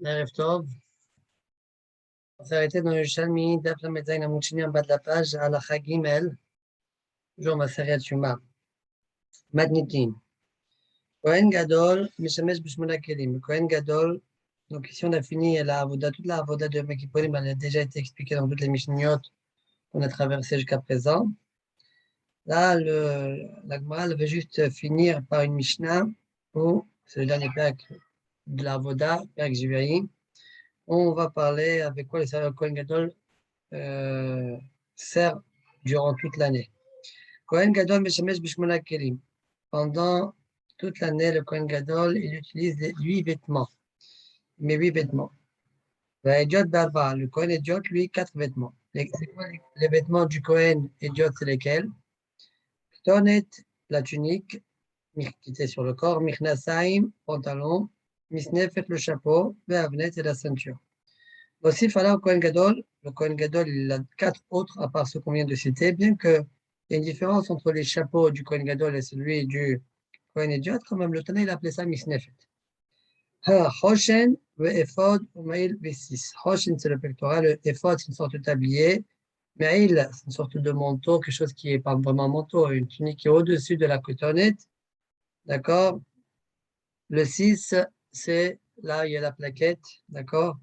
Erev Tov. On s'est arrêté dans le Shalmi, d'après Medzaïn Amouchini, en bas de la page, à la Chagimel, jour Maseret Shuma. Magnitin. Kohen Gadol, Mishamesh Bishmona Kelim. Kohen Gadol, donc ici on a fini la avoda, toute la avoda de Yom Kippurim, elle a déjà été expliquée dans toutes les Mishnayot qu'on a traversées jusqu'à présent. Là, la Gemara veut juste finir par une Mishnah, où c'est le dernier père de la avoda, père Giveri. On va parler avec quoi le Kohen Gadol sert durant toute l'année. Kohen Gadol Meshamesh Bishmona Kelim. Pendant toute l'année, le Kohen Gadol, il utilise 8 vêtements. Il met 8 vêtements. Le Kohen Ediot, lui, 4 vêtements. Les vêtements du Kohen Ediot, c'est lesquels? Tonet, la tunique, qui était sur le corps, Michnasaim, pantalon, Misnefet, le chapeau, Ve'avnet, et la ceinture. Aussi, au Kohen Gadol, le Kohen Gadol, il a 4 autres, à part ceux qu'on vient de citer, bien qu'il y a une différence entre les chapeaux du Kohen Gadol et celui du Kohen Ediot, quand même, le Tana, il appelait ça Misnefet. Hoshen, Ephod, Umail, Vessis. Hoshen, c'est le pectoral, le Ephod, c'est une sorte de tablier. Mail, c'est une sorte de manteau, quelque chose qui n'est pas vraiment un manteau, une tunique qui est au-dessus de la cotonnette. D'accord? Le 6, c'est là, il y a la plaquette. D'accord?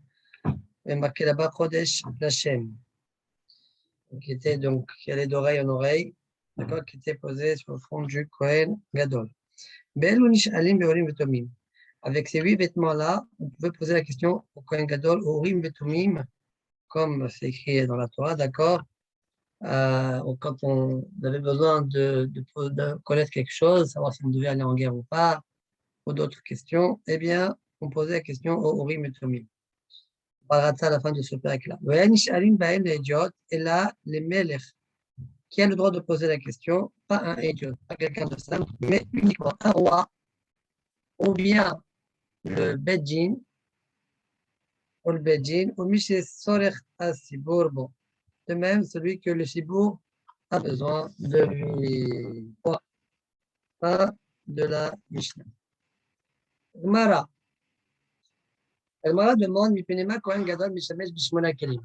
Et marqué là-bas, Chodesh Lachem, qui était donc, qui allait d'oreille en oreille, d'accord, qui était posé sur le front du Kohen Gadol. Avec ces 8 vêtements-là, on pouvait poser la question au Kohen Gadol, au Urim Betumim, comme c'est écrit dans la Torah, d'accord, quand on avait besoin de connaître quelque chose, savoir si on devait aller en guerre ou pas, ou d'autres questions, eh bien, on posait la question au Urim Betumim. On parlera de ça à la fin de ce périple-là. Et là, les melech, qui a le droit de poser la question, pas un idiot, pas quelqu'un de simple, mais uniquement un roi, ou bien le bedjin, ou le bedjin, ou miché sorech à Sibour. Bon, de même, celui que le Sibour a besoin de lui. Pas de la Mishnah. Gemara. Gemara demande, Mipenema Kohen Gadol Mishamesh Bishmona Kelim.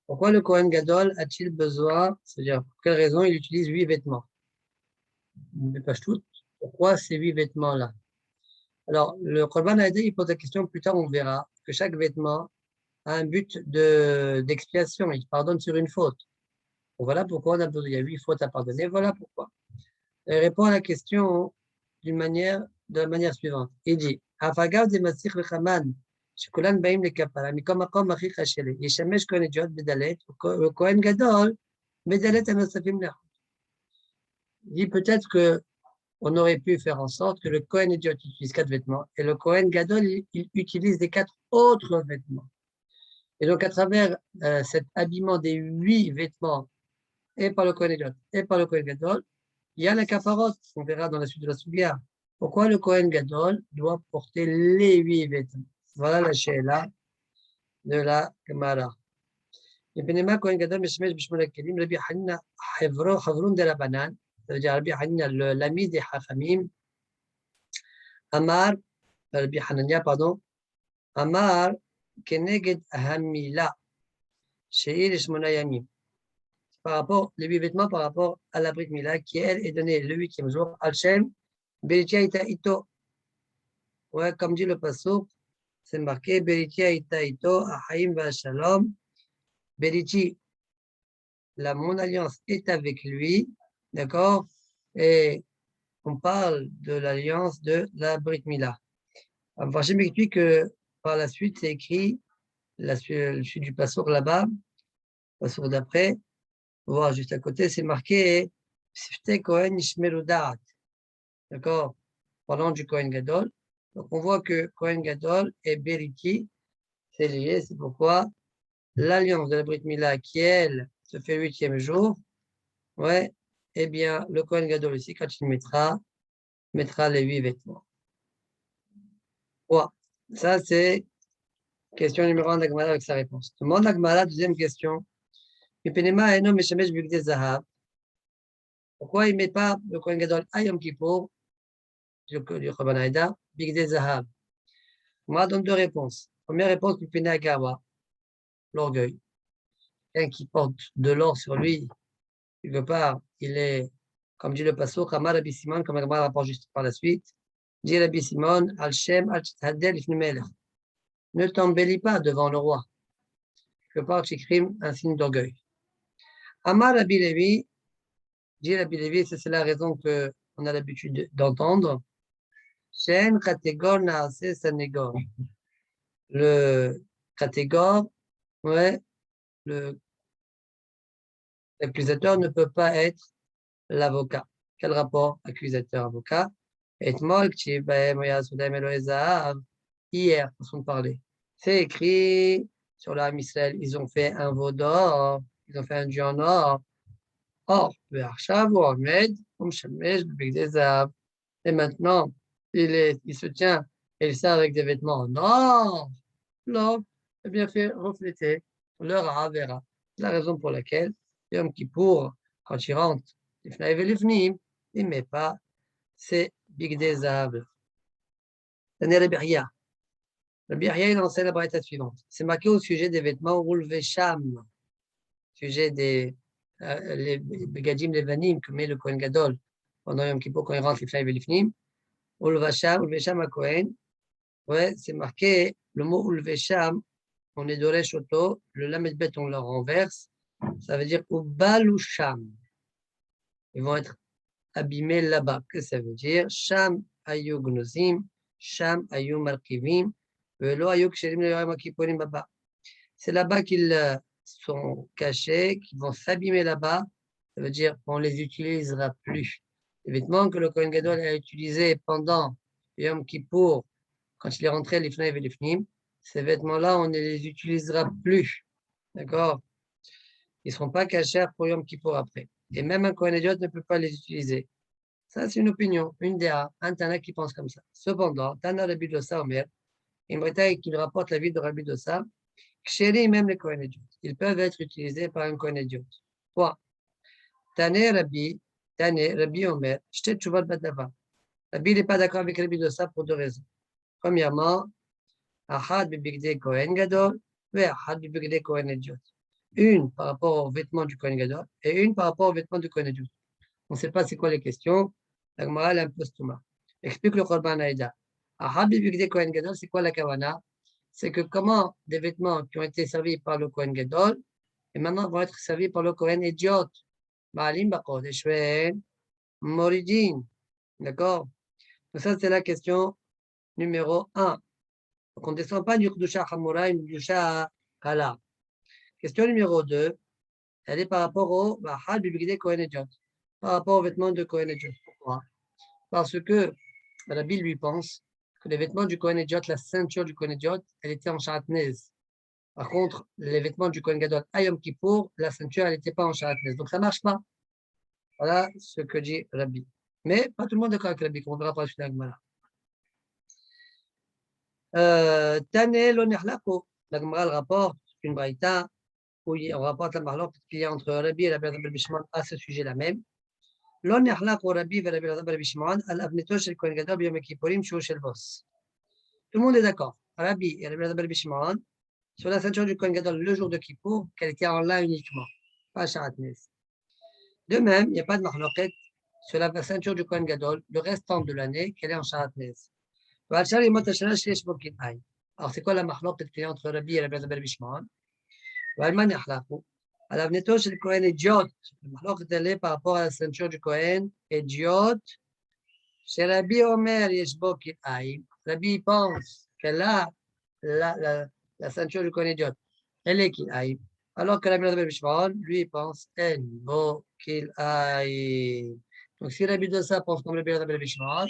Pourquoi le Kohen Gadol a-t-il besoin, c'est-à-dire pour quelle raison il utilise 8 vêtements? Pourquoi ces 8 vêtements-là? Alors, le Korban Haïdé, il pose la question, plus tard on verra que chaque vêtement a un but d'expiation, il pardonne sur une faute. Donc, voilà pourquoi on a besoin, il y a 8 fautes à pardonner, voilà pourquoi. Il répond à la question de la manière suivante. Il dit, Afagav de Masich Lechaman, שכולן באים לכפרה, מכל מקום הכי קשה לי, ישמש כהן אדיוט בדלת, וכהן גדול בדלת הנוספים לחוד. Il dit peut-être que on aurait pu faire en sorte que le Kohen Ediot utilise 4 vêtements et le Kohen Gadol il utilise les 4 autres vêtements. Et donc à travers cet habillement des 8 vêtements et par le Kohen Ediot et par le Kohen Gadol, il y a la kafarot, on verra dans la suite de la Sugya. Pourquoi le Kohen Gadol doit porter les 8 vêtements? Voilà la sheila de la Gemara. Ibn Kohen Gadol Meshmesh Bishmona Kelim, Rabbi Hanina Havrun de la banane, ça veut dire Rabbi Hanina, l'ami des Chachamim, Amar, Rabbi Hanania, pardon, Amar, Keneged Hamila, Sheir Shmona Yamim. Par rapport, les 8 vêtements par rapport à la Brit Mila, qui elle est donnée le 8e jour, Al-Shem, Beritia Ita Ito. Ouais, comme dit le Passouk, c'est marqué Beritia Ita Ito, Ahaim va Shalom. Beriti, mon alliance est avec lui, d'accord? Et on parle de l'alliance de la Brit Mila. Enfin, je m'explique que par la suite, c'est écrit, la suite du Passouk là-bas, Passouk d'après, voir juste à côté, c'est marqué Sifte Kohen Ishmerudat, d'accord? Parlant du Kohen Gadol. Donc on voit que Kohen Gadol et Beriti, c'est lié, c'est pourquoi l'alliance de la Brit Mila qui, elle, se fait le 8e jour, ouais, eh bien, le Kohen Gadol aussi, quand il mettra les 8 vêtements. Ouais. Ça, c'est question numéro 1 d'Agmara avec sa réponse. Demande d'Agmara, deuxième question. Pourquoi il ne met pas le Kohen Gadol à Yom Kippour, du Korban Haïda, Bigdei Zahab? Moi, donne 2 réponses. Première réponse, Pipina Agawa, l'orgueil. Quelqu'un qui porte de l'or sur lui, quelque part, il est, comme dit le pasteur, Kamar Rabbi Simon, comme Rabbi rapporte juste par la suite, dit Rabbi Simon, Al-Shem, Al-Tadel, ne t'embellis pas devant le roi. Quelque part, tu exprimes un signe d'orgueil. Amar Rabbi Levi, dit Rabbi Levi, c'est la raison qu'on a l'habitude d'entendre. Shen Katégor Naase Sanégor. Le catégore, ouais, l'accusateur ne peut pas être l'avocat. Quel rapport accusateur-avocat? Et hier, façon de parler. C'est écrit sur la Israël, ils ont fait un veau d'or, ils ont fait un dieu en or. Or, et maintenant, il se tient et il sert avec des vêtements en or. L'or est bien fait refléter leur avera. C'est la raison pour laquelle Yom Kippour, quand il rentre, il ne met pas ses bigdei zahav. Le Birya, il enseigne la braïta suivante. C'est marqué au sujet des vêtements Ulvesham, sujet des les begadim levanim que met le Kohen Gadol pendant Yom Kippour quand il rentre l'ifnaï velifnim. Ulvesham à Kohen. Ouais, c'est marqué le mot Ulvesham. On est doré choto, le lamed bet on le renverse, ça veut dire ubalusham. Ils vont être abîmés là-bas. Que ça veut dire? Sham ayu gnozim, sham ayu markivim, velo ayu ksherim le yom kippurim baba. C'est là-bas qu'ils sont cachés, qu'ils vont s'abîmer là-bas. Ça veut dire qu'on les utilisera plus. Les vêtements que le Kohen Gadol a utilisés pendant Yom Kippour, quand il est rentré l'ifnaï et l'ifnim, ces vêtements-là, on ne les utilisera plus. D'accord? Ils ne seront pas cachés pour Yom Kippour après. Et même un Kohen Gadol ne peut pas les utiliser. Ça, c'est une opinion, une déa, un Tana qui pense comme ça. Cependant, Tana Rabbi Dossa Omer, une bataille qui rapporte la vie de Rabbi Dossa, Ksheri, même les Kohen Gadol, ils peuvent être utilisés par un Kohen Gadol. Quoi? Tane Rabbi Omer, Shtet Tshuvat Badava. Rabbi n'est pas d'accord avec Rabbi Dossa pour deux raisons. Premièrement, Ahad bibigdei Kohen Gadol, et Ahad bibigdei Kohen Gadol. Une par rapport aux vêtements du Kohen Gadol et une par rapport aux vêtements du Kohen Gadol. On ne sait pas c'est quoi les questions. La Gemara l'impose Touma. Explique le Korban Aïda. Ahad bibigdei Kohen Gadol, c'est quoi la kavana? C'est que comment des vêtements qui ont été servis par le Kohen Gadol et maintenant vont être servis par le Kohen Idiot. Ma'alim baqodesh ve'en moridin. D'accord? Donc ça, c'est la question numéro 1. Donc on ne descend pas du Kdusha Hamura, une Kdusha Kala. Question numéro 2, elle est par rapport au Bahad Bibigde Kohen Ejot, par rapport aux vêtements de Kohen Ejot. Pourquoi? Parce que la Bible lui pense que les vêtements du Kohen Ejot, la ceinture du Kohen Ejot, elle était en charatnez. Par contre, les vêtements du Kohen Gadol à Yom Kippour, la ceinture, elle n'était pas en charatnez. Donc ça ne marche pas. Voilà ce que dit Rabbi. Mais pas tout le monde est d'accord avec Rabbi, comme on verra par la suite de la Gemara. Tane lo nehlako. La Gemara le rapporte une braïta où on rapporte la marloque qu'il y a entre Rabbi et Rabbi Elazar ben Shimon à ce sujet-là même. Lo nehlako Rabbi et Rabbi Elazar ben Shimon al avneto shel Kohen Gadol b'yom kippurim shu shel bos. Tout le monde est d'accord. Rabbi et Rabbi Elazar ben Shimon sur la ceinture du Kohen Gadol le jour de Kippour, qu'elle était en lin uniquement, pas charatnez. De même, il n'y a pas de marloquette sur la ceinture du Kohen Gadol le restant de l'année qu'elle est en charatnez. Alors, c'est quoi la marloquette qu'il y a entre Rabbi et Rabbi Elazar ben Shimon? Walman yahlaku. À l'avenir chez le Kohen idiot, le marloquette elle est par rapport à la ceinture du Kohen idiot. Chez Rabbi Omer yeshbo kil'aim. Rabbi pense qu'elle a la ceinture du Kohen idiot. Elle est kil'aim. Alors que Rabbi Elazar ben Shimon, lui, pense en bo kil'aim. Donc, si Rabbi de ça pense comme Rabbi Elazar ben Shimon,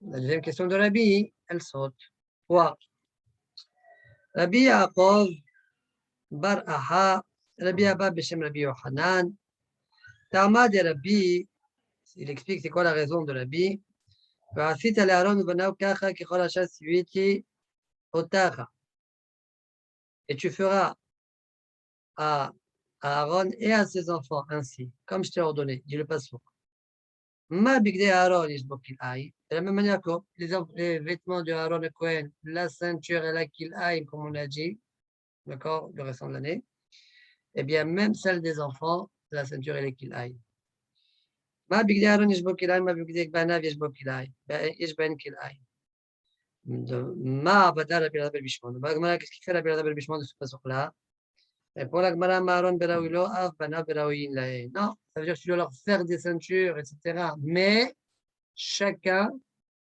la deuxième question de Rabbi, elle saute. Quoi? Rabbi Yaakov bar Aha, Rabbi Abba Beshem Rabbi Yohanan, Tama de Rabbi, il explique c'est quoi la raison de Rabbi. Et tu feras à Aaron et à ses enfants ainsi, comme je t'ai ordonné, dit le pasteur. Ma bigdei Aaron yishbo kil'aim. De la même manière que les vêtements de Aaron et Cohen, la ceinture et la kil'aim, comme on a dit, d'accord, le restant de l'année, eh bien, même celle des enfants, la ceinture et les kil'aim. Ma bigdei Aaron yishbo kil'aim, ma bigdei banav yishbo kil'aim. Yesh ben kil'aim. Ma badar Rabbi Elazar ben Bishmon. Qu'est-ce qu'il fait Rabbi Elazar ben Bishmon de ce passage-là? Et pour la Gemara, Aaron beraouilo, av banav beraouin lahe. Non, ça veut dire que tu dois leur faire des ceintures, etc. Mais chacun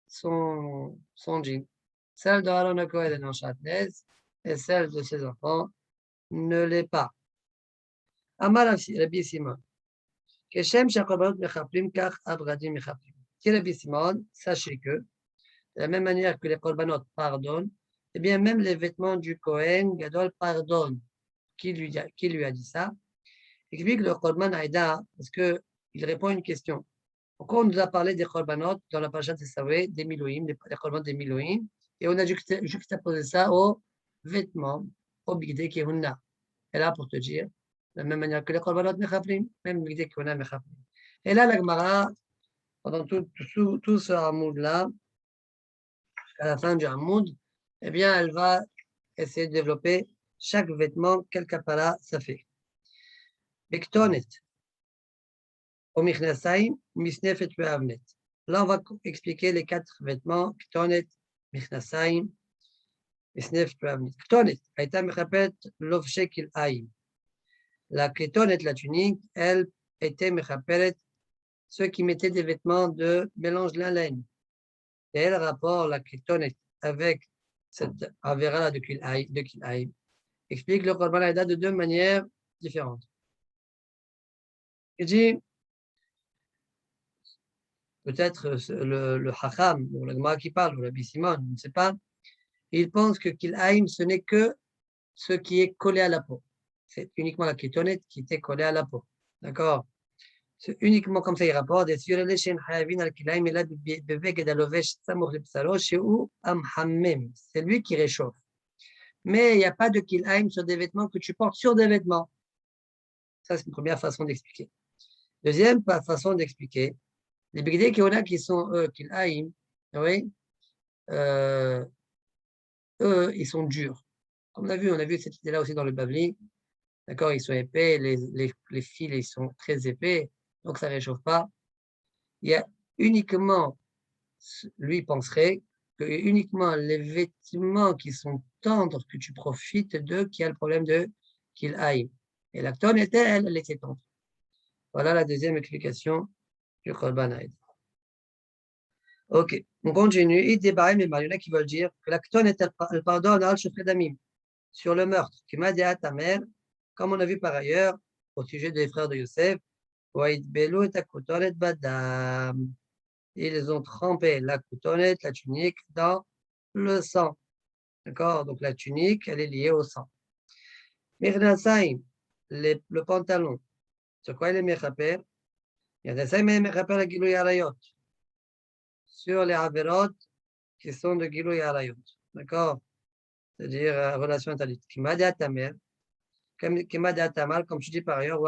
son jean. Celle de Aaron et Cohen est en châtelaise et celle de ses enfants ne l'est pas. Amar Rabbi Simon. Keshem shakorbanot mechaplim kach abgadim mechaplim. Qui Rabbi Simon, sachez que, de la même manière que les korbanot pardonnent, eh bien même les vêtements du Cohen Gadol pardonnent. Qui lui a dit ça? Explique le Korban Aïda, parce qu'il répond à une question. Pourquoi on nous a parlé des Korbanot dans la parashat Tessavé, des Miloïm, des Korbanot des Miloïm, et on a juxtaposé ça aux vêtements, au Bigdei Kehuna. Et là, pour te dire, de la même manière que les Korbanot Mechaplim, même Bigdei Kehuna Mechaplim. Et là, la Gemara, pendant tout ce Hamoud-là, à la fin du Hamoud, eh bien, elle va essayer de développer chaque vêtement, quel kapara ça fait. Bektonet, au Michnasayim, Misnefet Be'avnet. Là, on va expliquer les 4 vêtements, Ktonet, Michnasayim, Misnefet Be'avnet. Ktonet, Aïta Mechapet, Lovshe Kil'ayim. La Ktonet, la tunique, elle était Mechapet, ceux qui mettaient des vêtements de mélange lin-laine. Quel rapport la Ktonet avec cette avéra de Kil'ayim? Explique le Korban Aïda de 2 manières différentes. Il dit, peut-être le Hacham, ou le Gemara qui parle, ou le Rabbi Simon, je ne sais pas, il pense que Kil'aim, ce n'est que ce qui est collé à la peau. C'est uniquement la kétonette qui était collée à la peau. D'accord? C'est uniquement comme ça, il rapporte. C'est lui qui réchauffe. Mais il n'y a pas de Kil'aim sur des vêtements que tu portes sur des vêtements. Ça, c'est une première façon d'expliquer. Deuxième façon d'expliquer, les bigdei kehuna qui sont eux, Kil'aim, oui, eux, ils sont durs. Comme on a vu cette idée-là aussi dans le Bavli. D'accord, ils sont épais, les fils, ils sont très épais, donc ça ne réchauffe pas. Il y a uniquement, lui penserait, que uniquement les vêtements qui sont tendres, que tu profites d'eux, qui a le problème de qu'il aille. Et la tonne était, elle était tendre. Voilà la deuxième explication du Korban Haïd. Ok, on continue. Il débat, mais il y en a qui veulent dire que la tonne est elle pardonne al damim sur le meurtre, qui m'a dit à ta mère, comme on a vu par ailleurs au sujet des frères de Yosef, ils ont trempé la coutonnette, la tunique, dans le sang. D'accord? Donc la tunique, elle est liée au sang. Mirnasaim, le pantalon. Sur quoi il est mechaper? Mirnasaim est mechaper à Gilou Yarayot. Sur les averot qui sont de Gilou Yarayot. D'accord? C'est-à-dire relation interdite. Qui m'a dit à ta mère, comme tu dis par ailleurs,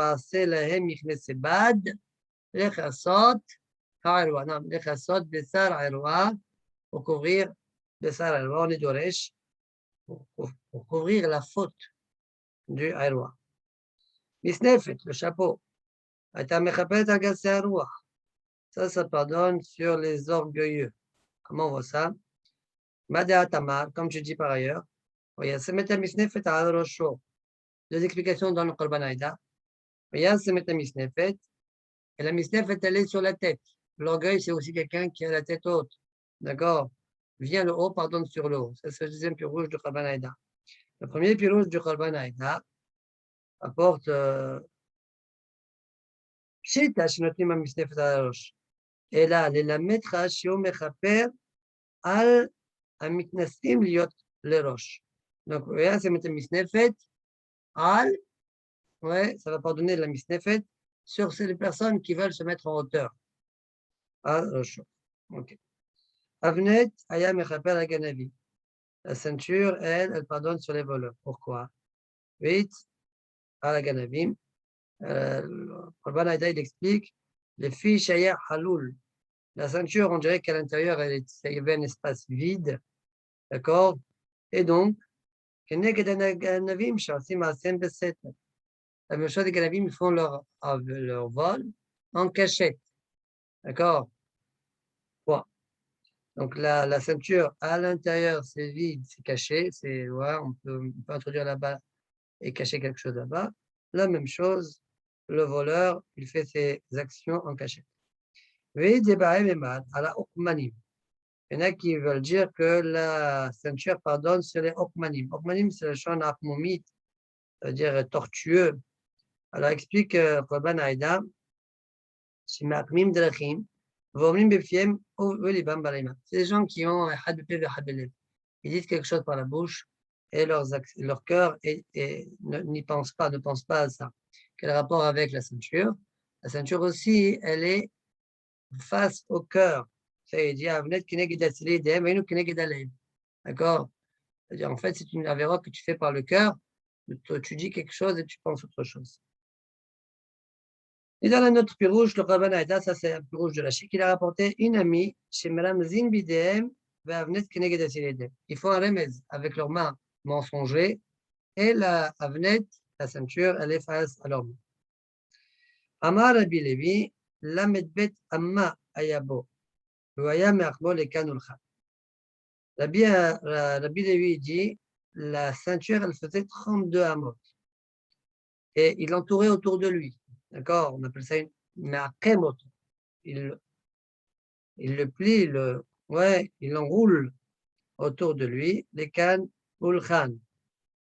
pour couvrir on est doresh, pour couvrir la faute du aïroua. Misnefet, le chapeau. Ça pardonne sur les orgueilleux. Comment on voit ça? Mada tamar, comme je dis par ailleurs. Deux explications dans le Korban Haïda. Et la misnefet, elle est sur la tête. L'orgueil, c'est aussi quelqu'un qui a la tête haute. D'accord? Vient le haut, pardonne sur le haut. C'est le deuxième pied rouge du Korban Haïda. Le premier pied rouge du Korban Haïda apporte Shita shenotim ha-misnefet al rosh. Et là, la metra shiu mechaper al ha-mitnasim liot le rosh. Donc, regarde, c'est mettre misnefet al, ouais, ça va pardonner la misnefet sur ces personnes qui veulent se mettre en hauteur. Al rosh. Ok. Avnet aya mechaper al-ganavi. La ceinture, elle pardonne sur les voleurs. Pourquoi? 8 à la ganavim. Korban Haïda, il explique les filles shaya haloul. La ceinture, on dirait qu'à l'intérieur, il y avait un espace vide, d'accord? Et donc, la même chose, les Ganavim font leur vol en cachette, d'accord? Bon. Donc, la ceinture, à l'intérieur, c'est vide, c'est caché, ouais, on peut introduire là-bas et cacher quelque chose là-bas. La même chose, le voleur, il fait ses actions en cachette. Il y en a qui veulent dire que la ceinture pardonne sur les okmanim. Okmanim, c'est le chant akmomite, c'est-à-dire tortueux. Alors, explique Rabban Haïda, Shimakmim Drachim, Vomlim Befiem, Velibam Balaima. C'est des gens qui ont had bepe ve had belev. Ils disent quelque chose par la bouche et leur cœur n'y pense pas, ne pense pas à ça. Quel rapport avec la ceinture? La ceinture aussi, elle est face au cœur. C'est-à-dire, d'accord? C'est-à-dire, en fait, c'est une avéra que tu fais par le cœur, tu dis quelque chose et tu penses autre chose. Et dans un autre pirouche, le Rabban Haïda, ça c'est un pirouche de la Chique, il a rapporté une amie chez Madame Zinbidem, ils font un remez avec leurs mains mensongers et la avnet, la ceinture, elle est face à leurs mains. Amar Rabbi Levi, Lamedbet Amma Ayabo, Ruaya Meachbo le Kanulcha. Rabbi Levi dit, la ceinture, elle faisait 32 amot. Et il l'entourait autour de lui. D'accord? On appelle ça une me'akemot. Il le plie, il l'enroule autour de lui, les cannes ulchan.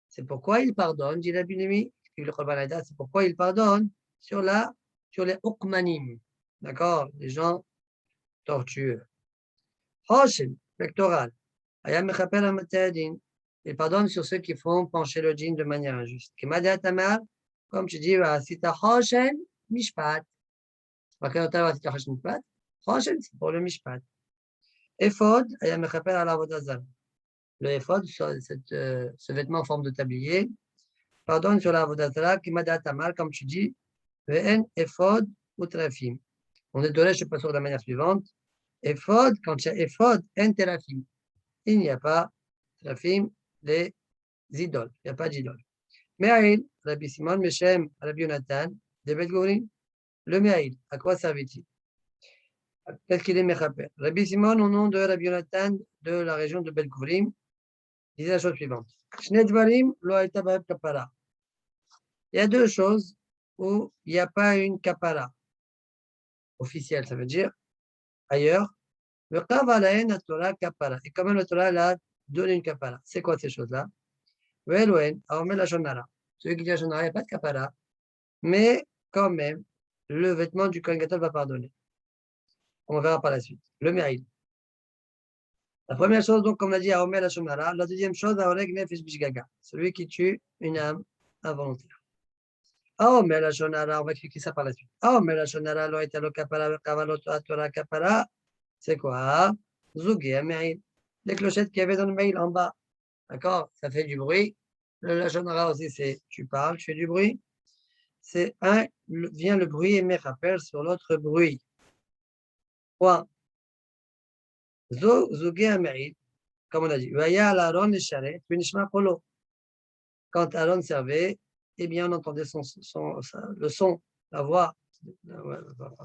C'est pourquoi il pardonne, dit Rabbi Levi, c'est pourquoi il pardonne sur les ukmanim. D'accord? Les gens tortueux. Hoshen, pectoral. Ayam mechaper amatadin. Il pardonne sur ceux qui font pencher le djinn de manière injuste. Kemada tamar, comme tu dis, si tu as hoshen, mishpat. Hoshen, c'est pour le mishpat. Ephod, ayam mechaper ala vodazal. Le ephod, ce vêtement en forme de tablier, pardonne sur la vodazala, Kemada tamar, comme tu dis, ve'en ephod utrafim. On est donné, je ne sais pas sur de la manière suivante. Ephod, quand il y a ephod, en terafim. Il n'y a pas terafim, les idoles. Il n'y a pas d'idole. Me'aïl, Rabbi Simon, Meshem, Rabbi Yonatan, de Bet Gourin. Le Me'aïl, à quoi servait-il? Qu'est-ce qu'il est Mechaper? Rabbi Simon, au nom de Rabbi Yonatan, de la région de Bet Gourin, disait la chose suivante. Shne Dvarim, lo haïta ba'eb kapara. Il y a deux choses où il n'y a pas une kapara officielle, ça veut dire ailleurs. Et quand même, la Torah a donné une kapara. C'est quoi ces choses-là? Celui qui dit la Shonara, il n'y a pas de kapara, mais quand même, le vêtement du Kohen Gadol va pardonner. On verra par la suite. Le mérite. La première chose, donc, comme on a dit, la Shonara. La deuxième chose, celui qui tue une âme involontaire. La Shonara, on va expliquer ça par la suite. La Shonara, kapara, c'est quoi? Zougé, les clochettes qu'il y avait dans le mail en bas. D'accord? Ça fait du bruit. Le lachonara aussi, c'est tu parles, tu fais du bruit. C'est vient le bruit et me rappelle sur l'autre bruit. Point. Zougé Amérite, comme on a dit. Vaya à l'Aaron et Charet, finishma polo. Quand Aaron servait, eh bien, on entendait le son, la voix,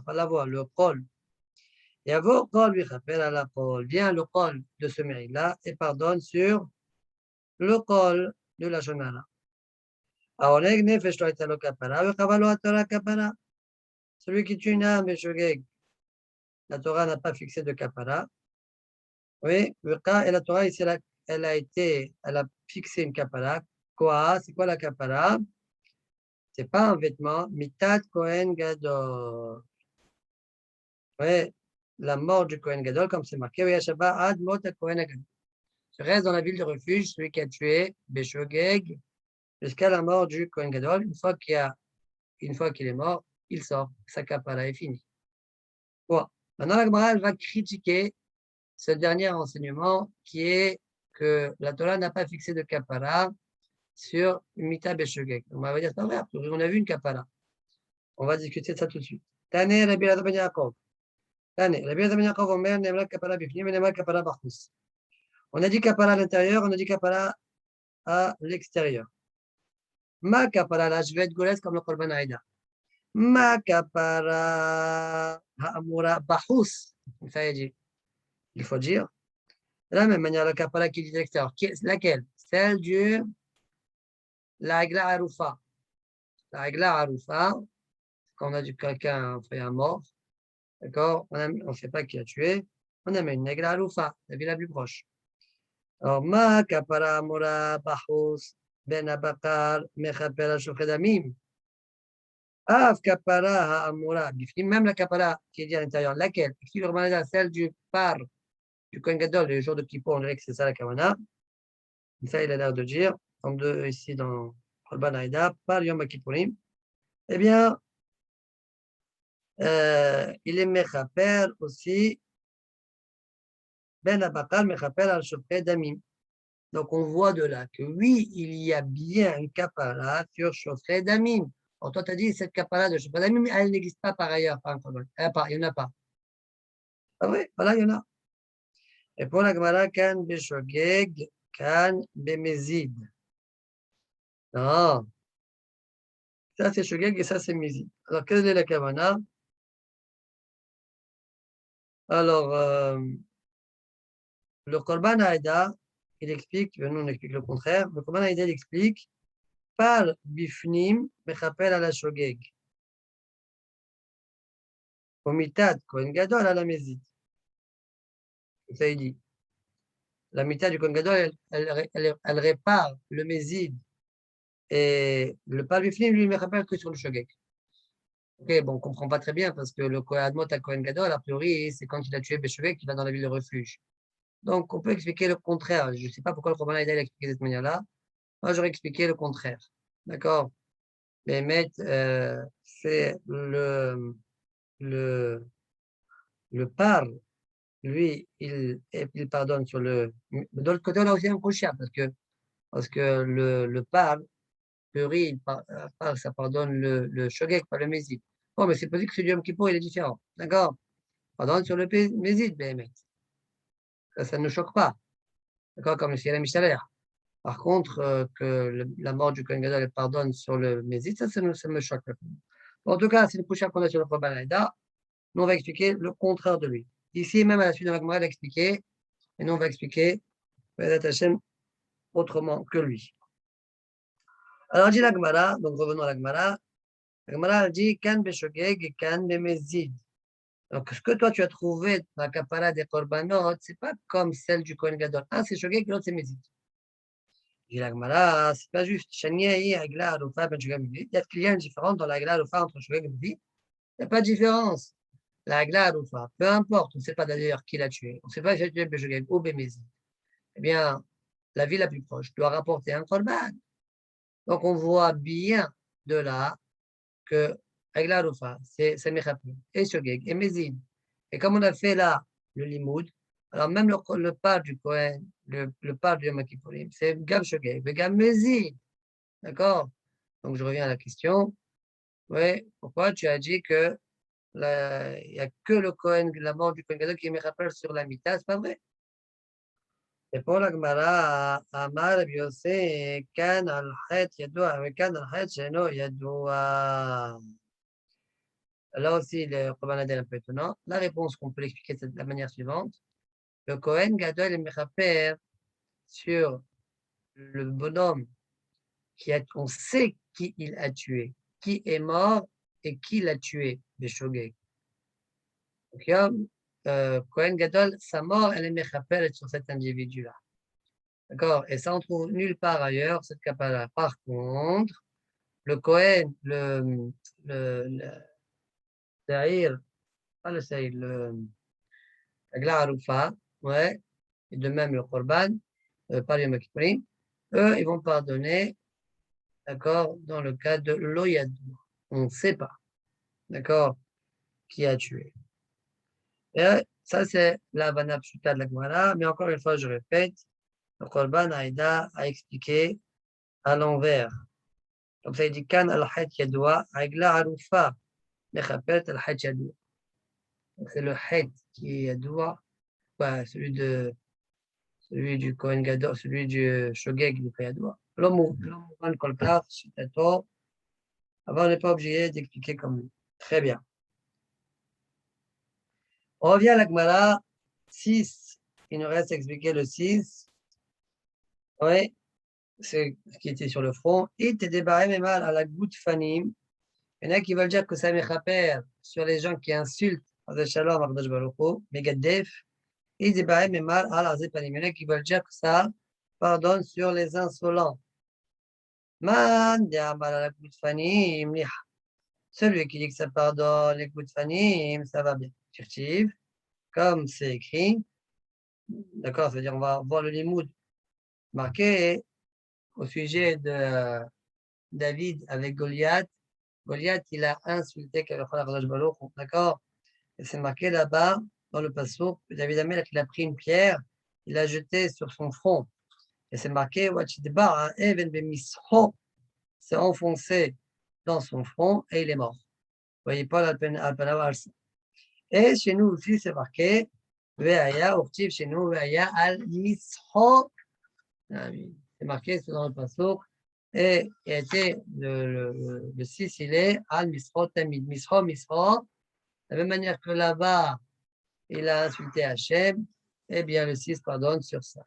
pas la voix, le col. Et avant, col lui rappelle à la col. Vient le col de ce mérite-là et pardonne sur le col de la Shonara. Celui qui tue une âme, la Torah n'a pas fixé de kapara. Oui, et la Torah ici, elle a fixé une kapara. Quoi? C'est quoi la kapara? C'est pas un vêtement. Mitat Kohen Gadol. Oui, la mort du Kohen Gadol, comme c'est marqué. Ad mot Kohen Gadol. Je reste dans la ville de refuge, celui qui a tué Beshogeg, jusqu'à la mort du Kohen Gadol. Une fois qu'il est mort, il sort. Sa kapara est finie. Bon. Maintenant, la Gemara, elle va critiquer ce dernier enseignement qui est que la Torah n'a pas fixé de kapara sur Mita Beshogeg. On va dire, c'est pas vrai, on a vu une kapara. On va discuter de ça tout de suite. Tane Rabbi Elazar ben Yaakov. Rabbi Ben Yaakov Omer, Nemra Kapara Bifnim, Nemra Kapara Bachus. On a dit Kapara à l'intérieur, on a dit Kapara à l'extérieur. Ma Kapara, là, je vais être goles comme le Korban Aïda. Ma Kapara Ha'amura Bachus. Ça y est dit. Il faut dire. De la même manière, la Kapara qui dit de l'extérieur. Laquelle? Celle du la Hagla Arufa. La Hagla Arufa, quand on a du quelqu'un, un mort, d'accord, on ne sait pas qui a tué, on amène une Hagla Arufa, la ville la plus proche. Alors, ma kapara mora bahus ben abakar mechaper al shochet damim. Av kapara ha'amura bifnim, même la kapara qui est dit à l'intérieur, laquelle? Qui le remet à celle du par du Kohen Gadol, le jour de Kippour, on dirait que c'est ça la kavana. Ça, il a l'air de dire, en deux ici dans Korban Aïda, par Yom Kippourim. Eh bien, il est mechaper aussi ben abakar mechaper al shochet damim. Donc, on voit de là que oui, il y a bien une kapara sur Shofrei Damim. Alors, toi, tu as dit cette kapara de Shofrei Damim, elle n'existe pas par ailleurs, par un problème. Il n'y en a pas. Ah oui, voilà, il y en a. Et pour la Gemara, Kan Beshogeg, Kan Bemezid. Non, ça c'est Shogeg et ça c'est Mezid. Alors, quelle est la Kavana? Alors, le Korban Aïda, il explique, nous on explique le contraire, le Korban Aïda, il explique par Bifnim, Mechapel à la Shogeg. Omitad, Kohen Gadol à la Mezid. Ça il dit. La mitad du Kohen Gadol, elle répare le Mézid et le Palbifnim, lui, ne répare que sur le Shogeg. Ok, bon, on ne comprend pas très bien parce que le Admot à Kohen Gadol, a priori, c'est quand il a tué Béchogeg qu'il va dans la ville de refuge. Donc, on peut expliquer le contraire. Je ne sais pas pourquoi le Korban Aïda a expliqué de cette manière-là. Moi, j'aurais expliqué le contraire. D'accord? Mais c'est le par, lui, il pardonne sur le. De l'autre côté, on a aussi un Koshia parce que le par, le riz, ça pardonne le shogeg, pas le mésid. Bon, mais c'est possible que celui du Yom Kippour, il est différent. D'accord? Pardonne sur le mésid, mais ça ne choque pas. D'accord? Comme le ciel Michalaire. Par contre, que la mort du Kohen Gadol pardonne sur le mésid, ça me choque. Bon, en tout cas, c'est le prochain qu'on a sur le Korban Aïda. Nous, on va expliquer le contraire de lui. Ici, même à la suite de la Gemara, il a expliqué, et nous, on va expliquer Hashem autrement que lui. Alors, dit la Gemara, donc revenons à la Gemara. La Gemara dit Kan Beshogeg et Kan Bemezid. Donc, ce que toi tu as trouvé dans la Kapara des Korbanot, ce n'est pas comme celle du Kohen Gadol. Un c'est Shogeg et l'autre c'est Mezid. Dit la Gemara, c'est pas juste. Shaniahi, Agla, Arufa, Ben Shogeg, Mezid. Est-ce qu'il y a une différence dans la Agla, Arufa entre Shogeg et Mezid? Il n'y a pas de différence. La Agla, Arufa, peu importe, on ne sait pas d'ailleurs qui l'a tué. On ne sait pas si il a tué Beshogeg ou Bemezid. Eh bien, la ville la plus proche doit rapporter un Korban. Donc, on voit bien de là que Agla Rufa, c'est Mechapim, et Shogeg, et Mezid. Et comme on a fait là le Limoud, alors même le pas du Kohen, le pas du Yom Kippourim, c'est Gam Shogeg, Gam Mezid. D'accord? Donc je reviens à la question. Oui, pourquoi tu as dit que il n'y a que le Kohen, la mort du Kohen Gadol qui me rappelle sur la Mita, c'est pas vrai? Et pour la Gemara, Amar Biose, Kan al-Chet Yadoua, Kan al-Chet Sheno Yadoua. Là aussi, le Korban est un peu étonnant. La réponse qu'on peut l'expliquer de la manière suivante. Le Kohen Gadol est mechaper sur le bonhomme on sait qui il a tué, qui est mort et qui l'a tué, le Shogeg. Donc, Kohen Gadol, sa mort, elle est mechaper sur cet individu-là. D'accord? Et ça, on trouve nulle part ailleurs, cette kapara. Par contre, le Kohen, Saïr, pas le Saïr, la Glaharoufa, ouais, et de même le Korban, par les Makiprim, eux, ils vont pardonner, d'accord, dans le cas de l'Oyadou. On ne sait pas, d'accord, qui a tué. Et ça, c'est la Havana Pshuta de la Gemara, mais encore une fois, je répète, le Korban Aïda a expliqué à l'envers. Comme ça, il dit Kan al-Hayt Yadoua, Agla Haroufa, Mechapet al-Hayt Yadoua. C'est le het qui est doigt, celui du Kohen Gadol, celui du Shogeg du Kayadoua. L'homme kolkar, citato. Avant, on n'est pas obligé d'expliquer comme lui. Très bien. On revient à la Gemara 6. Il nous reste à expliquer le 6. Oui, c'est ce qui était sur le front. Et t'es débarré mais mal à la goutte fanim. Il y en a qui veulent dire que ça m'échappère sur les gens qui insultent Shalom, Abdash Baruch Megadef. Et débarré mais mal à la zepanim. Il y en a qui veulent dire que ça pardonne sur les insolents. Man, la goutte fanim. Celui qui dit que ça pardonne les gouttes fanim, ça va bien. Tirtiv, comme c'est écrit. D'accord, c'est-à-dire on va voir le limoud marqué au sujet de David avec Goliath. Goliath, il a insulté d'accord. Et c'est marqué là-bas, dans le passouk, David Amelech, il a pris une pierre, il l'a jetée sur son front. Et c'est marqué, s'est enfoncé dans son front et il est mort. Vous voyez pas l'alpanavar. Et chez nous aussi, c'est marqué, Veaya, Urtiv, chez nous, Veaya, al-Misho. C'est marqué, c'est dans le passouk. Et il a été le 6, il est al-Misho, Tamid. Misho, Misho. De la même manière que là-bas, il a insulté Hachem, eh bien, le 6 pardonne sur ça.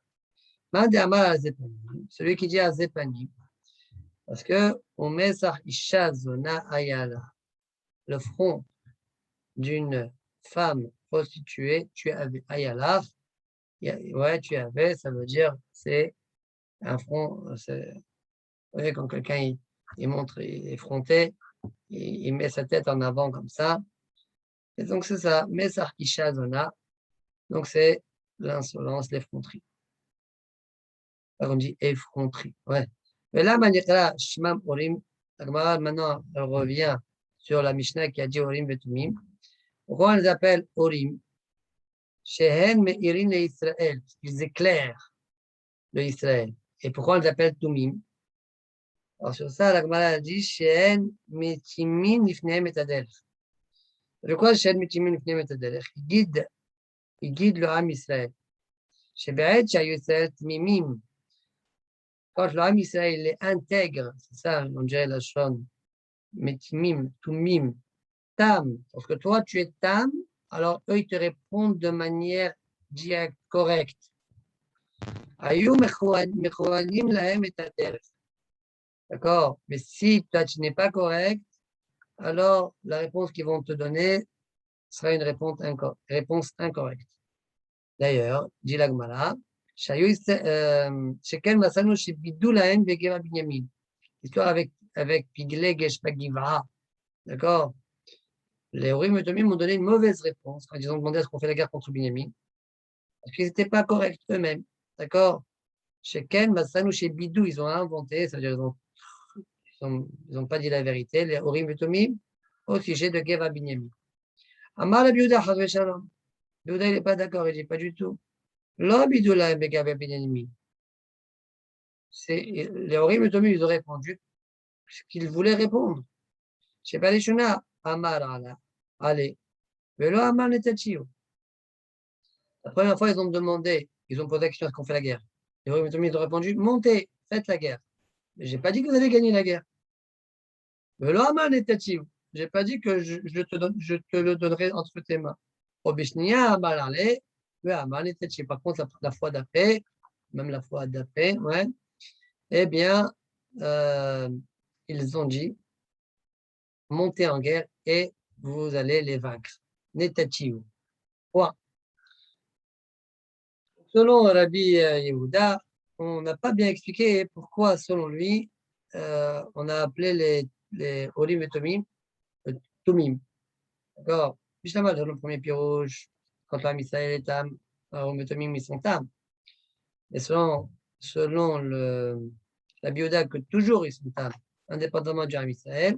Celui qui dit à Zepani, parce que on met ça, Ishazona Ayala, le front d'une femme prostituée, tu avais Ayala, ouais, tu avais, ça veut dire, c'est un front, vous voyez, quand quelqu'un il montre, il est fronté, il met sa tête en avant comme ça, et donc c'est ça, Mesach Ishazona, donc c'est l'insolence, l'effronterie. On dit effronterie. Ouais. Mais là, Shmam Orim, maintenant, elle revient sur la Mishnah qui a dit Orim Vetumim. Pourquoi on les appelle Orim? Shehen Meirin le Israël, ils éclairent le Israël. Et pourquoi on les appelle Tumim? Alors sur ça, la Gemara a dit Shehen Metimin Nifneem et Adelch. De quoi Shehen Metimin Nifneem et Adelch? Il guide le Ham Israël. Shebe'et Shayusel Tmimim. Quand l'âme Israël est intègre, c'est ça, on dirait la shon, metimim, tumim, tam, parce que toi tu es tam, alors eux ils te répondent de manière directe, correcte. Ayu mechoanim lahem et d'accord, mais si toi tu n'es pas correct, alors la réponse qu'ils vont te donner sera une réponse incorrecte. D'ailleurs, dit la Gemara, histoire avec Piglé Geshpagiva, d'accord? Les Urim et Tumim m'ont donné une mauvaise réponse quand ils ont demandé à ce qu'on fait la guerre contre Binyamin, parce qu'ils n'étaient pas corrects eux-mêmes, d'accord? Chez Ken, Massanou, chez Bidou, ils ont inventé, c'est-à-dire ils n'ont pas dit la vérité, les Urim et Tumim, au sujet de Geva Binyamin. Amar la Biouda, Chazve Shalom. Biouda, il n'est pas d'accord, il dit pas du tout. L'Obidoula et Geva Binyamin. Les Urim et Tumim, ils ont répondu ce qu'ils voulaient répondre. Je sais pas les Shuna, Amar ala, allez. Mais là, Amar Netachio. La première fois, ils ont demandé, ils ont posé la question est-ce qu'on fait la guerre? Les Urim et Tumim, ils ont répondu montez, faites la guerre. Mais j'ai pas dit que vous allez gagner la guerre. Mais là, Amar Netachio. J'ai pas dit que je te le donnerai entre tes mains. Obishnia, Amar ale, mais Amar Netachio. Par contre, la fois d'après, même la fois d'après, ouais, eh bien, ils ont dit montez en guerre et vous allez les vaincre. Netachio. Point. Selon Rabbi Yehuda, on n'a pas bien expliqué pourquoi, selon lui, on a appelé les Orim et Tumim, Tumim. D'accord? Justement, dans le premier pirouge, quand l'âme Israël est Tam, Orim et Tumim, ils sont Tam. Et selon la Yehuda, que toujours ils sont Tam, indépendamment du Ham Israël,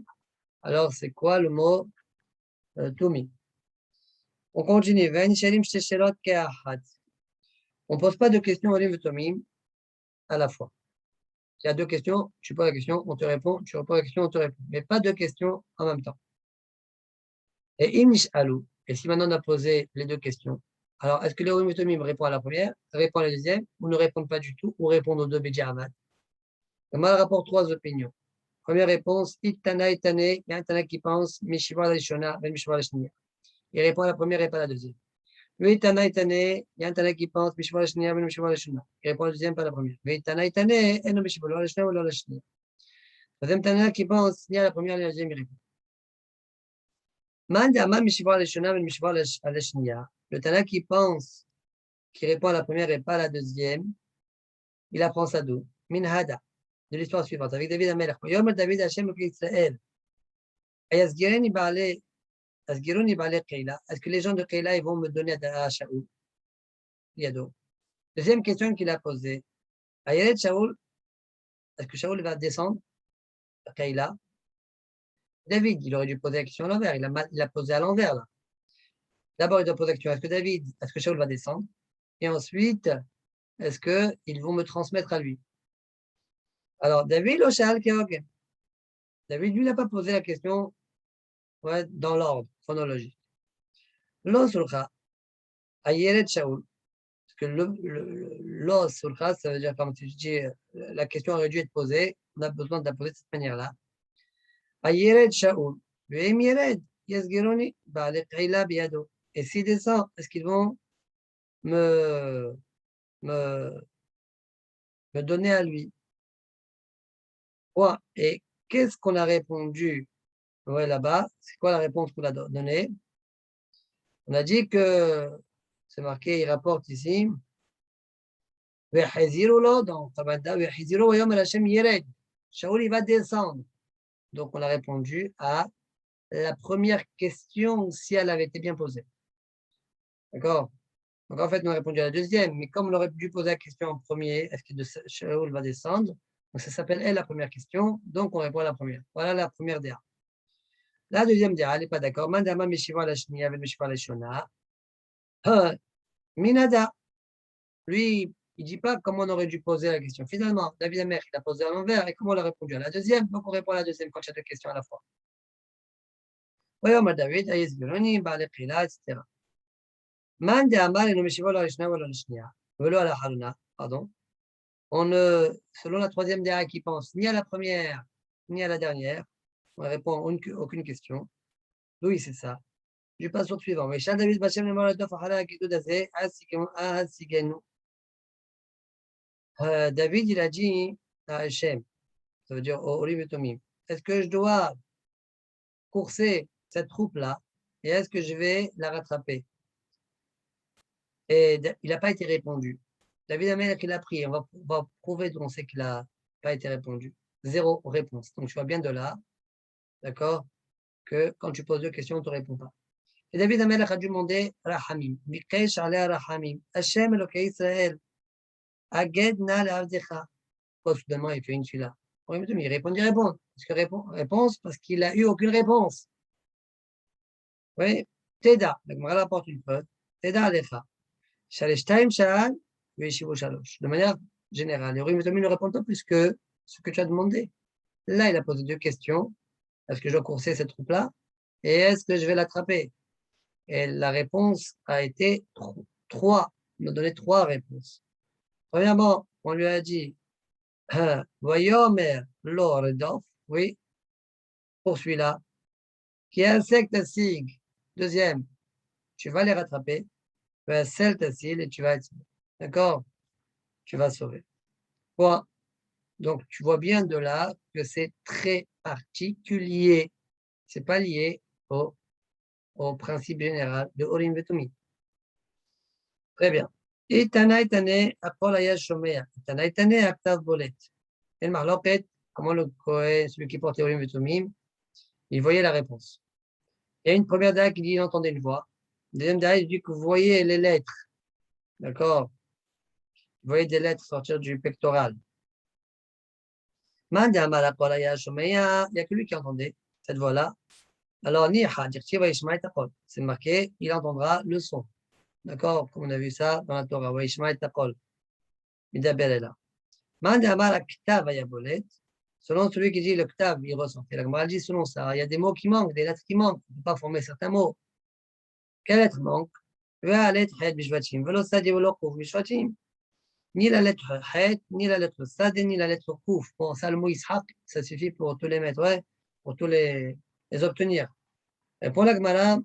alors c'est quoi le mot Tumim? On continue. On ne pose pas de questions Orim et Tumim à la fois. Il y a deux questions, tu poses la question, on te répond, tu reposes la question, on te répond. Mais pas deux questions en même temps. Et Et si maintenant on a posé les deux questions, alors est-ce que les Urim Tomim répond à la première, répond à la deuxième, ou ne répondent pas du tout, ou répondent aux deux Bédiamat? Mal rapporte trois opinions. Première réponse, Ittana Itane, il y a un Tana qui pense, Mishiva Lishona, Ben Mishiva Lishnia. Il répond à la première et pas à la deuxième. Itana Itane, il y a un Tana qui pense, Mishiva Lishnia, Ben Mishiva Lishona. Il répond à la deuxième, pas à la première. Itana Itane, Eno Mishiva Lishnia ou Lishnia. Deuxième Tana qui pense, ni à la première ni à la deuxième, il répond. Le Tana qui pense, qui répond à la première et pas à la deuxième, il apprend ça d'où? Min Hada, de l'histoire suivante, avec David Amelech. Yom David Hashem Israël. Est-ce que les gens de Keila ils vont me donner à Shaoul? Yado. Deuxième question qu'il a posée. Ayelet Shaoul, est-ce que Shaoul va descendre à Keila? David, il aurait dû poser la question à l'envers. Il a posé à l'envers là. D'abord, il doit poser la question, est-ce que Shaoul va descendre? Et ensuite, est-ce qu'ils vont me transmettre à lui? Alors, David, David, lui, n'a pas posé la question dans l'ordre chronologique. L'Osulcha, Ayeret Shaoul, parce que l'Osulcha, ça veut dire, comme tu dis, la question aurait dû être posée, on a besoin de la poser de cette manière-là. Ayeret Shaoul, Ve'em Yered, Yesgeroni, Ba'ale Qeila Biado. Et s'il descend, est-ce qu'ils vont me, me, me donner à lui? Ouais. Et qu'est-ce qu'on a répondu là-bas? C'est quoi la réponse qu'on a donnée? On a dit que, c'est marqué, il rapporte ici, dans Tabada, Shaoul, il va descendre. Donc, on a répondu à la première question si elle avait été bien posée. D'accord? Donc, en fait, on a répondu à la deuxième, mais comme on aurait dû poser la question en premier, est-ce que Shaoul va descendre? Donc, ça s'appelle elle la première question, donc on répond à la première. Voilà la première DA. La deuxième DA, elle n'est pas d'accord. Mandama Meshiva la Shnia avec Meshiva la Shona. Minada. Lui, il ne dit pas comment on aurait dû poser la question. Finalement, David Amer, il a posé à l'envers et comment on a répondu à la deuxième. Donc, on répond à la deuxième quand il y a deux questions à la fois. Oui, on David, Aïs Bironi, Baale Qila, etc. Mande Amal et Nomeshiva la Shnia ou la Shnia. Velo à la Haruna, pardon. Selon la troisième DA qui pense ni à la première ni à la dernière, on ne répond à aucune question. Oui, c'est ça. Je passe au suivant. Mais Shal David Bachem le Moradov Ahala Kitou Dazé, Asigenu. David, il a dit à Hachem, ça veut dire au Urim et Tomim, est-ce que je dois courser cette troupe-là et est-ce que je vais la rattraper? Et il n'a pas été répondu. David Amelech, il a prié. On va prouver d'où on sait qu'il n'a pas été répondu. Zéro réponse. Donc, tu vois bien de là, d'accord, que quand tu poses deux questions, on ne te répond pas. Et David Amelech a demandé Rahamim. Mikesh aleh Rahamim. Hachem Elokei Israël. Aged na le'avdecha. Soudainement, il fait une celui-là. Il répond, il répond. Parce que réponse, parce qu'il n'a eu aucune réponse. Oui, Teda. La Gemara apporte une preuve. Teda alecha. Shaleshtaim shal, ve'yeshivu shalosh. De manière générale, les Urim et Tumim ne répondent pas plus que ce que tu as demandé. Là, il a posé deux questions. Est-ce que je dois courser cette troupe-là? Et est-ce que je vais l'attraper? Et la réponse a été trois. Il m'a donné trois réponses. Premièrement, on lui a dit Vayomer lo redof, oui, pour celui-là, qui est un secte sig. Deuxième, tu vas les rattraper, un secte sig et tu vas être, d'accord? Tu vas sauver. Bon, donc tu vois bien de là que c'est très particulier. C'est pas lié au principe général de Orim Vetumim. Très bien. Et Tana Itane, Apol Ayash Shomea. Tana Itane, Aktav Bolet. Et le Marloquet, comment le Kohen, celui qui portait Orim Vetumim, il voyait la réponse. Il y a une première dame qui dit il entendait une voix. Une deuxième dame, il dit que vous voyez les lettres. D'accord? Vous voyez des lettres sortir du pectoral. Il n'y a que lui qui entendait cette voix-là. Alors, c'est marqué, il entendra le son. D'accord? Comme on a vu ça dans la Torah. Selon celui qui dit le ktav, il ressent. Et la Gemara dit selon ça, il y a des mots qui manquent, des lettres qui manquent. On ne peut pas former certains mots. quelle lettre manque? La lettre Het Bishvatim. Velo Sadi Velo Kouf Bishvatim. Ni la lettre Het, ni la lettre Sad, ni la lettre Kouf. Bon, ça, le mot Ishaq, ça suffit pour tous les mettre, ouais, pour tous les obtenir. Et pour la Gemara,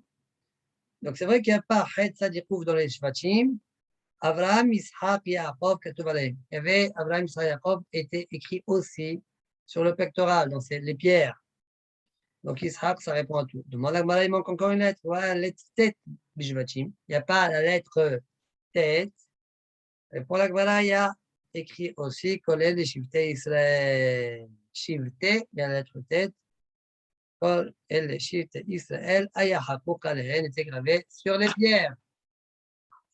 donc c'est vrai qu'il n'y a pas Het, Sad et Kouf dans les Shvatim. Abraham, Ishaq, Yaakov, Ketouv Aleim. Il y avait Abraham, Ishaq, Yaakov était écrit aussi sur le pectoral, dans les pierres. Donc Ishaq, ça répond à tout. Demande la Gemara, il manque encore une lettre. Ouais, la lettre Tet Bishvatim. Il n'y a pas la lettre Tet. Et pour la Gemara, il y a écrit aussi Kolel de Shivte Israël. Shivte, il y a la lettre Tet. Kolel de Shivte Israël. Ayahakou Kalehen était gravé sur les pierres.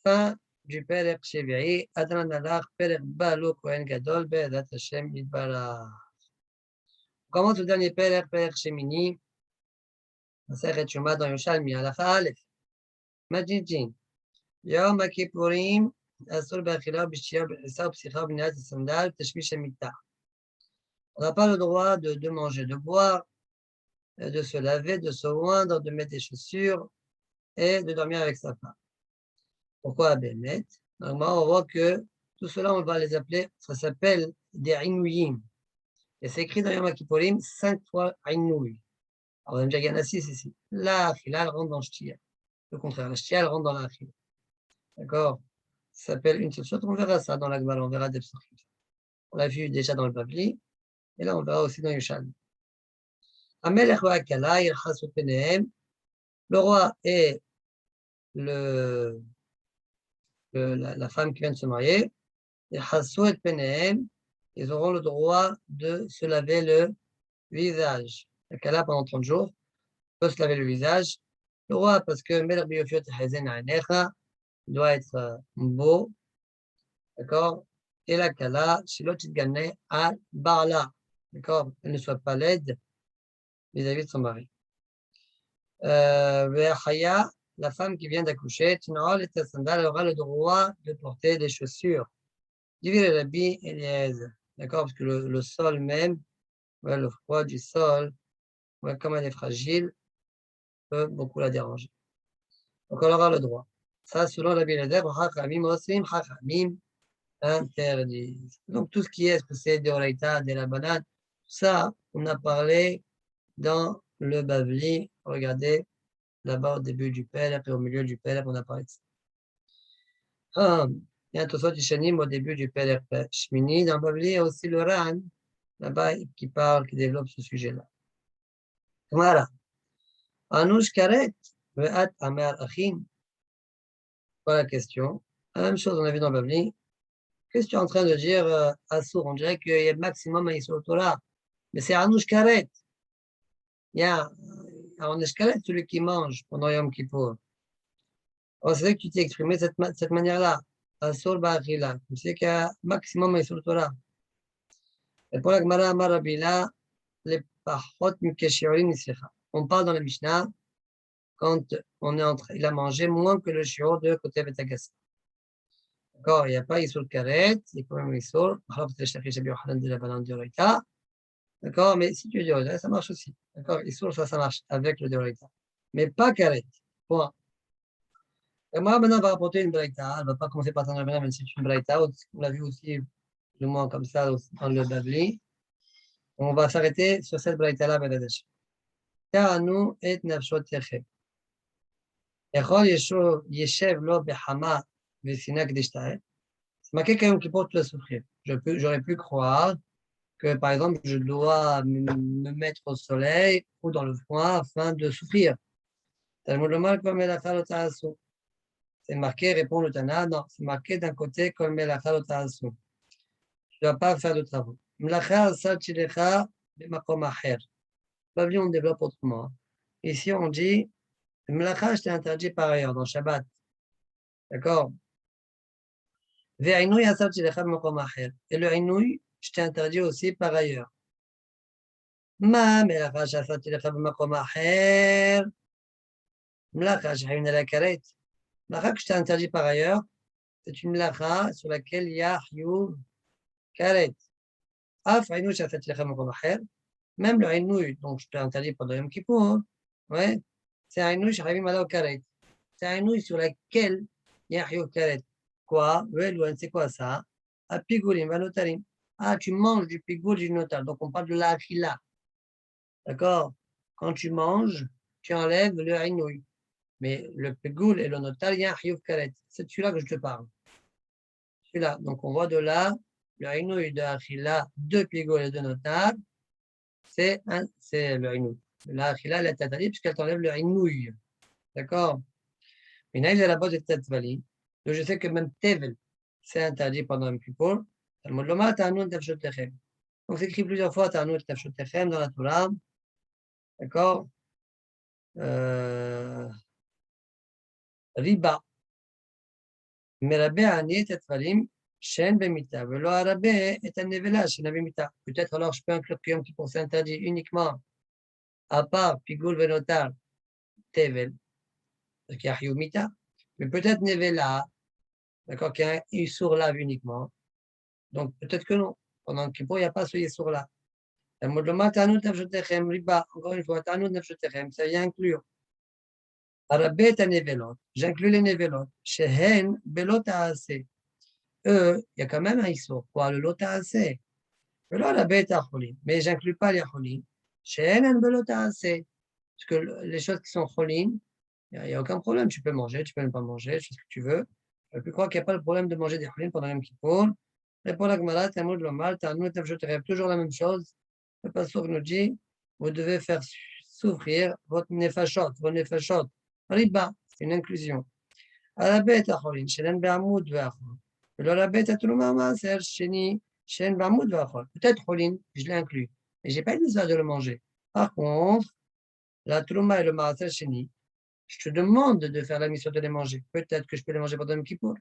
Fin du Perek Shevi'i. Adran Alach, Perek Balou Kohen Gadol, Be'edat Hashem Yitbarach. On commence le dernier Perek, Perek Shemini. Masechet Shuma dans Yerushalmi, Halacha Aleph. Majidjin. Yom HaKippurim. אסור באכילה ובשתייה ובכניסה ובשיחה ובנעילת הסנדל ותשמיש המיטה. On n'a pas le droit de manger, de boire, de se laver, de se oindre, de mettre des chaussures et de dormir avec sa femme. Pourquoi Bémet? Normalement, on voit que tout cela, on va les appeler, ça s'appelle des Inouïm. Et c'est écrit dans Yom HaKippurim 5 fois Inouï. Alors, on va me dire qu'il y en a 6 ici. La Achila, elle rentre dans le Shtia. Le contraire, la Shtia, elle rentre dans la Achila. D'accord? Ça s'appelle une seule chose. On verra ça dans la Gemara, on verra des psukim. On l'a vu déjà dans le Bavli, et là on verra aussi dans Yerushalmi. Amelech va'akala yirchasu penehem. Le roi et la femme qui vient de se marier, yirchasu et penehem, ils auront le droit de se laver le visage. Akala pendant 30 jours, peut se laver le visage. Le roi, parce que Melech biyofiot hazen a'inecha, doit être beau. D'accord? Et la kala, shilot titganeh al barla. D'accord? Elle ne soit pas laide vis-à-vis de son mari. Ve'achaya, la femme qui vient d'accoucher, Tina'ol et Tassandal, elle aura le droit de porter des chaussures. Divir le Rabbi Eliezer. D'accord? Parce que le sol même, ouais, le froid du sol, ouais, comme elle est fragile, peut beaucoup la déranger. Donc elle aura le droit. Ça, selon Rabbi Eliezer, Chachamim Osim, Chachamim interdit. Donc tout ce qui est que c'est de Oraïta, de la banane, ça, on a parlé dans le Bavli. Regardez, là-bas au début du Pélep et au milieu du Pélep, on a parlé de ça. Il y a un Tosot Ishanim au début du Pélep Shmini. Dans le Bavli, il y a aussi le Ran, là-bas, qui parle, qui développe ce sujet-là. Voilà. Anouch Karet, Ve'at Amar Achim. Voilà la question. La même chose, on a vu dans le Bavli. Qu'est-ce que tu es en train de dire, Assour? On dirait qu'il y a le maximum à Yisrael Torah. Mais c'est Anouch Karet. Il y a un Karet, celui qui mange pendant Yom Kippour. Alors, c'est vrai que tu t'es exprimé de cette manière-là. Assour Ba'achila. Tu sais qu'il y a un maximum à Yisrael Torah. Et pour la Gemara Amar Rabila, les Pachot Mikeshiorim Nislecha. On parle dans la Mishnah quand on est il a mangé moins que le shiur de côté Betagasa. D'accord, il n'y a pas Yisrael Karet, il y a quand même Yisrael. Alors, peut-être que je vais de la banane de Reita. D'accord, mais si tu es Deoraita, ça marche aussi. D'accord, Yisrael, ça marche avec le Deoraita. Mais pas Karet. Point. Et moi, maintenant, on va rapporter une Braïta. Elle ne va pas commencer par Tanakh, mais c'est une Braïta. On l'a vu aussi, plus ou moins comme ça, dans le Bavli. On va s'arrêter sur cette Braïta-là, Bedadesh. Ta'anu et nafshot yechem. Echol yeshev lo bechama vesina kdishtae. C'est marqué quand même qu'il porte le souffrir. J'aurais pu croire que, par exemple, je dois me mettre au soleil ou dans le froid afin de souffrir. Talmud Lomar comme el achal ota'asu. C'est marqué, répond le Tana, non, c'est marqué d'un côté comme melacha l'ota'asu. Tu ne dois pas faire de travaux. Melacha asal chilecha b'makom acher. Bavli, on développe autrement. Ici, on dit, melacha, je t'ai interdit par ailleurs, dans Shabbat. D'accord? Ve'inouy asal chilecha b'makom acher. Et le inouy, je t'ai interdit aussi par ailleurs. Ma melacha asal chilecha b'makom acher. Melacha, j'ai une à la karet. Melacha que je t'ai interdit par ailleurs, c'est une melacha sur laquelle il y a Hiyuv Karet. Même le Hainouï, donc je t'ai interdit pendant Yom Kippour, ouais, c'est un Hainouï, Shahavim Ala Karet. c'est un nouille sur laquelle il y a un Hiyuv Karet. Quoi? C'est quoi ça? A Pigoulim, Vanotarim. Ah, tu manges du pigoul du notal. Donc, on parle de la achila. D'accord? Quand tu manges, tu enlèves le inouï. Mais le pigoul et le notal, il y a un Hiyuv Karet. C'est de celui-là que je te parle. Celui-là. Donc, on voit de là, le inouï de achila, de pigoul et de notal, c'est le inouï. La achila, elle est interdite puisqu'elle t'enlève le inouï. D'accord? Mais là, il y a la base de Tetvali. Donc, je sais que même Tevel, c'est interdit pendant un Kippour. Donc, c'est écrit plusieurs fois Ta'anout Tafshotechem dans la Torah. D'accord? Riba. Mais Rabbi Ani Tetvalim, Shen Bemita. Velo Rabbi est un nevela, Shen Bemita. Peut-être alors je peux inclure que Yom Kippour c'est interdit uniquement à part Pigoul Venotar Tevel, parce qu'il y a Hiyumita. Mais peut-être nevela, d'accord, qu'il y a un Issour lave uniquement. Donc peut-être que non. Pendant Kippour, il n'y a pas ce Issour-là. Encore une fois, Ta'anout Nefshotechem, ça vient inclure. Arabet à Nevelot, j'inclus les Nevelot. Shehen, Belot Aase. Eux, il y a quand même un Issour. Quoi, le Lot Aase? Velo Arabet à Cholim. Mais j'inclus pas les Cholim. Shehen, Belot Aase. Parce que les choses qui sont Cholim, il n'y a aucun problème. Tu peux manger, tu peux ne pas manger, tu fais ce que tu veux. Je peux croire qu'il n'y a pas le problème de manger des Cholim pendant Yom Kippour. Répond la Gemara, Talmud Lomar, Ta'anout Nefshotechem. Toujours la même chose. Le pasteur nous dit, vous devez faire souffrir votre nefashot, vos nefashot. Riba, c'est une inclusion. Arabet acholin, shelen be'amoud ve'achol. Velo rabet atrouma maaser sheni, shelen be'amoud ve'achol. Peut-être cholin, je l'ai inclus, mais je n'ai pas besoin de le manger. Par contre, la trouma et le maaser sheni, je te demande de faire la mission de les manger. Peut-être que je peux les manger pendant un kippour.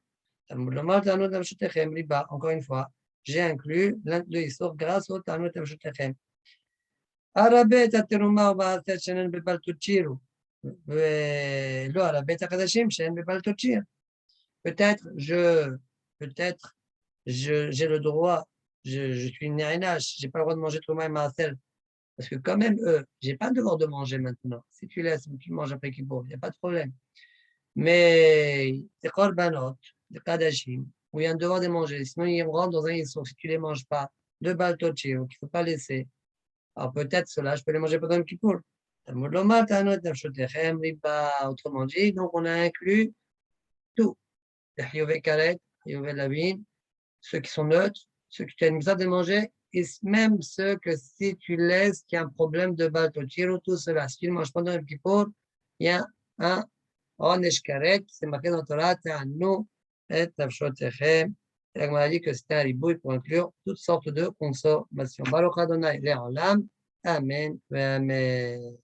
Encore une fois, j'ai inclus le Issour grâce au Ta'anout Nefshotechem. Arabet atrouma ou maaser shenen be'baltuchiru. ולא, על הבית החדשים שאין בבל תוצ'יר. Peut-être, j'ai le droit, je suis une Nérénache, je n'ai pas le droit de manger Trouma et Marcel. Parce que quand même, eux, je n'ai pas le devoir de manger maintenant. Si tu laisses, tu manges après Kippour, il n'y a pas de problème. Mais des Korbanot, des Kadashim, où il y a un devoir de manger, sinon ils rentrent dans un Issour, si tu ne les manges pas, de Bal Tochir, qu'il ne faut pas laisser. Alors peut-être cela, je peux les manger pendant le Kippour. Autrement dit, donc on a inclus tout. Les Hiyuv Karet, Hiyuv Lavin, ceux qui sont neutres, ceux qui ont besoin de manger, et même ceux que si tu laisses, qu'il y a un problème de Baltochiro, tout cela. Si tu ne manges pas dans le Kippour, il y a un Onesh Karet, c'est marqué dans la Torah, Ta'anu et Tafshotechem. Et la Gemara dit que c'était un ribouille pour inclure toutes sortes de consommations. Baruch Adonai, Le'olam. Amen. Amen.